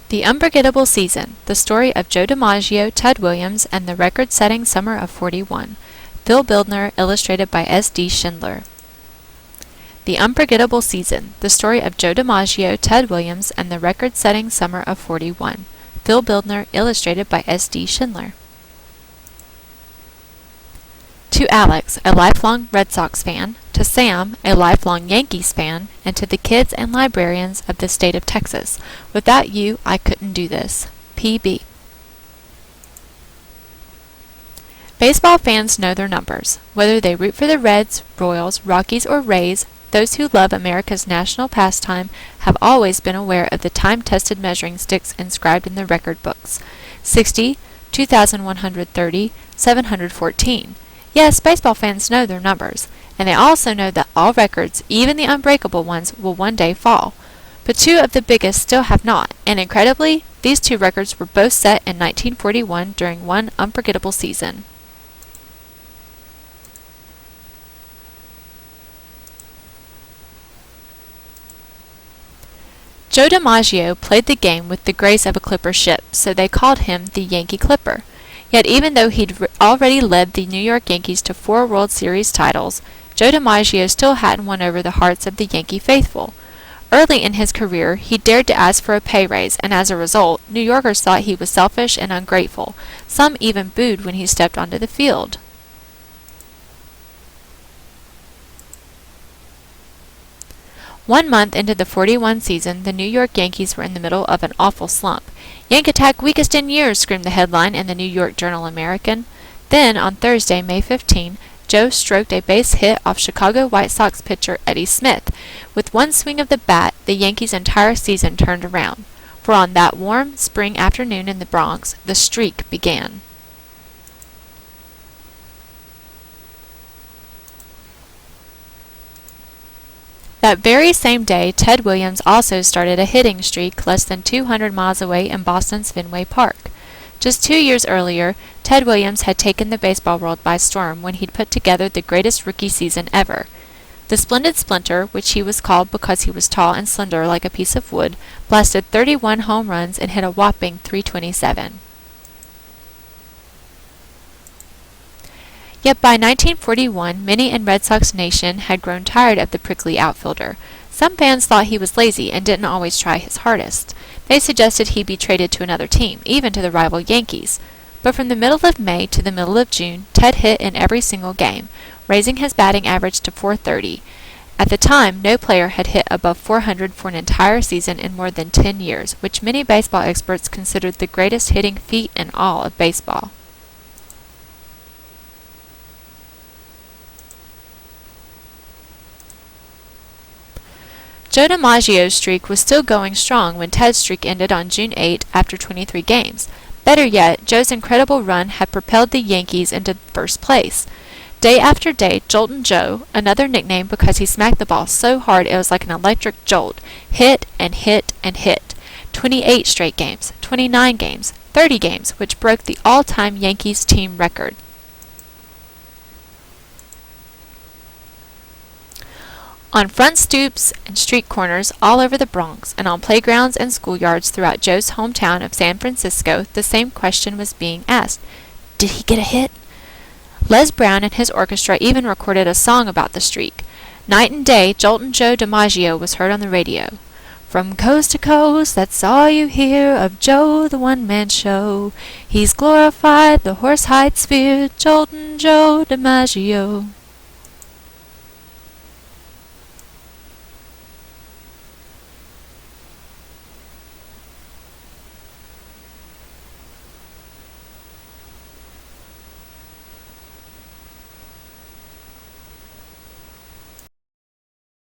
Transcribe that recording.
The Unforgettable Season, the story of Joe DiMaggio, Ted Williams, and the record-setting summer of '41. Phil Bildner, illustrated by S.D. Schindler. The Unforgettable Season, the story of Joe DiMaggio, Ted Williams, and the record-setting summer of '41. Phil Bildner, illustrated by S.D. Schindler. To Alex, a lifelong Red Sox fan, to Sam, a lifelong Yankees fan, and to the kids and librarians of the state of Texas. Without you, I couldn't do this. P.B. Baseball fans know their numbers. Whether they root for the Reds, Royals, Rockies, or Rays, those who love America's national pastime have always been aware of the time-tested measuring sticks inscribed in the record books. 60, 2,130, 714. Yes, baseball fans know their numbers, and they also know that all records, even the unbreakable ones, will one day fall. But two of the biggest still have not, and incredibly, these two records were both set in 1941 during one unforgettable season. Joe DiMaggio played the game with the grace of a clipper ship, so they called him the Yankee Clipper. Yet even though he'd already led the New York Yankees to 4 World Series titles, Joe DiMaggio still hadn't won over the hearts of the Yankee faithful. Early in his career, he dared to ask for a pay raise, and as a result, New Yorkers thought he was selfish and ungrateful. Some even booed when he stepped onto the field. One month into the '41 season, the New York Yankees were in the middle of an awful slump. "Yank attack weakest in years," screamed the headline in the New York Journal-American. Then, on Thursday, May 15, Joe stroked a base hit off Chicago White Sox pitcher Eddie Smith. With one swing of the bat, the Yankees' entire season turned around. For on that warm spring afternoon in the Bronx, the streak began. That very same day, Ted Williams also started a hitting streak less than 200 miles away in Boston's Fenway Park. Just 2 years earlier, Ted Williams had taken the baseball world by storm when he'd put together the greatest rookie season ever. The Splendid Splinter, which he was called because he was tall and slender like a piece of wood, blasted 31 home runs and hit a whopping .327. Yet by 1941, many in Red Sox Nation had grown tired of the prickly outfielder. Some fans thought he was lazy and didn't always try his hardest. They suggested he be traded to another team, even to the rival Yankees. But from the middle of May to the middle of June, Ted hit in every single game, raising his batting average to .430. At the time, no player had hit above .400 for an entire season in more than 10 years, which many baseball experts considered the greatest hitting feat in all of baseball. Joe DiMaggio's streak was still going strong when Ted's streak ended on June 8 after 23 games. Better yet, Joe's incredible run had propelled the Yankees into first place. Day after day, Joltin' Joe, another nickname because he smacked the ball so hard it was like an electric jolt, hit and hit and hit. 28 straight games, 29 games, 30 games, which broke the all-time Yankees team record. On front stoops and street corners all over the Bronx, and on playgrounds and schoolyards throughout Joe's hometown of San Francisco, the same question was being asked. Did he get a hit? Les Brown and his orchestra even recorded a song about the streak. Night and day, Joltin' Joe DiMaggio was heard on the radio. From coast to coast, that's all you hear of Joe, the one-man show. He's glorified the horse-hide sphere, Joltin' Joe DiMaggio.